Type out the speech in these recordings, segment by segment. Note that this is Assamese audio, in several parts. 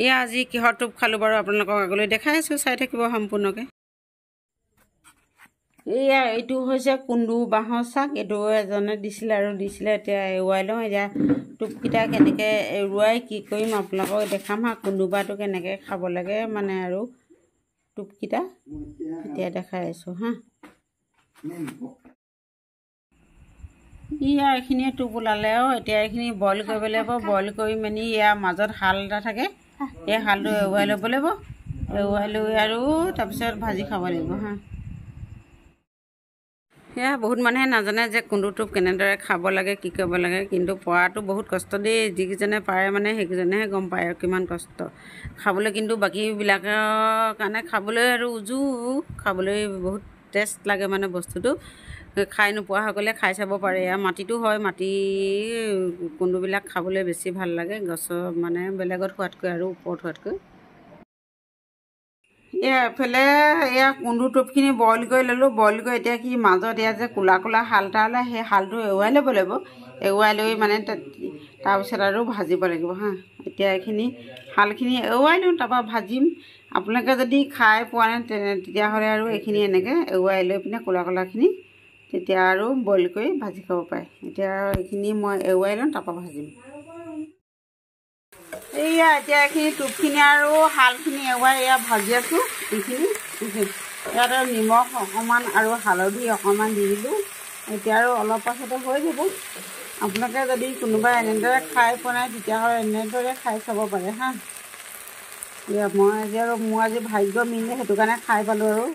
এয়া আজি কিহৰ টোপ খালোঁ বাৰু আপোনালোকক আগলৈ দেখাই আছোঁ, চাই থাকিব সম্পূৰ্ণকৈ। এয়া এইটো হৈছে কুন্দু বাঁহৰ চাক। এইটো এজনে দিছিলে আৰু দিছিলে, এতিয়া এৰুৱাই লওঁ। এতিয়া টোপকেইটা কেনেকৈ এৰুৱাই কি কৰিম আপোনালোকক দেখাম হা। কুন্দু বাঁহটো কেনেকৈ খাব লাগে মানে আৰু টোপকেইটা এতিয়া দেখাই আছোঁ হা। এয়া এইখিনিয়ে টোপ ওলালে আৰু এতিয়া এইখিনি বইল কৰিব লাগিব। বইল কৰি মেলি ইয়াৰ মাজত শাল এটা থাকে, এই শালটো এৰুৱাই ল'ব লাগিব। এৰুৱাই লৈ আৰু তাৰপিছত ভাজি খাব লাগিব হা। সেয়া বহুত মানুহে নাজানে যে কুন্দু টোপ কেনেদৰে খাব লাগে, কি কৰিব লাগে, কিন্তু পৰাটো বহুত কষ্ট দেই। যিকেইজনে পাৰে মানে সেইকেইজনেহে গম পায় আৰু কিমান কষ্ট খাবলৈ। কিন্তু বাকীবিলাকৰ কাৰণে খাবলৈ আৰু উজু, খাবলৈ বহুত টেষ্ট লাগে মানে বস্তুটো। খাই নোপোৱা সকলে খাই চাব পাৰে। আৰু মাটিটো হয়, মাটি কুন্দুবিলাক খাবলৈ বেছি ভাল লাগে গছৰ মানে বেলেগত খোৱাতকৈ আৰু ওপৰত হোৱাতকৈ। এয়া এফালে এয়া কুন্দু টোপখিনি বইল কৰি ল'লোঁ। বইল কৰি এতিয়া কি মাজত এয়া যে ক'লা ক'লা শাল এটা ওলাই, সেই শালটো এৰুৱাই ল'ব লাগিব। এৰুৱাই লৈ মানে তাৰপিছত আৰু ভাজিব লাগিব হা। এতিয়া এইখিনি শালখিনি এৰুৱাই লওঁ, তাৰপৰা ভাজিম। আপোনালোকে যদি খাই পোৱা নাই তেতিয়াহ'লে আৰু এইখিনি এনেকৈ এৰুৱাই লৈ পিনে ক'লা ক'লাখিনি তেতিয়া আৰু বইল কৰি ভাজি খাব পাৰে। এতিয়া এইখিনি মই এৰুৱাই লওঁ, তাৰপৰা ভাজিম। এইয়া এতিয়া এইখিনি টোপখিনি আৰু শালখিনি এৰুৱাই এয়া ভাজি আছোঁ। এইখিনি ইয়াত আৰু নিমখ অকণমান আৰু হালধি অকণমান দি দিলোঁ। এতিয়া আৰু অলপ পাছতে হৈ যাব। আপোনালোকে যদি কোনোবাই এনেদৰে খাই পোৱা নাই তেতিয়াহ'লে এনেদৰে খাই চাব পাৰে হা। এয়া মই আজি আৰু মোৰ আজি ভাগ্য মিলিলে সেইটো কাৰণে খাই পালোঁ আৰু।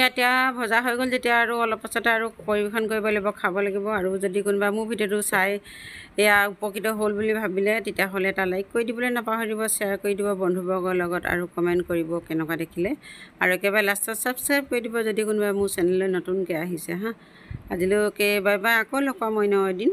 এতিয়া ভজা হৈ গ'ল যেতিয়া আৰু অলপ পাছতে আৰু পৰিৱেশন কৰিব লাগিব, খাব লাগিব। আৰু যদি কোনোবা মোৰ ভিডিঅ'টো চাই এয়া উপকৃত হ'ল বুলি ভাবিলে তেতিয়াহ'লে এটা লাইক কৰি দিবলৈ নাপাহৰিব, শ্বেয়াৰ কৰি দিব বন্ধুবৰ্গৰ লগত আৰু কমেণ্ট কৰিব কেনেকুৱা দেখিলে। আৰু একেবাৰে লাষ্টত ছাবস্ক্ৰাইব কৰি দিব যদি কোনোবাই মোৰ চেনেললৈ নতুনকৈ আহিছে হা। আজিলৈকে বাই বাই, আকৌ লগ পাম অন্য এদিন।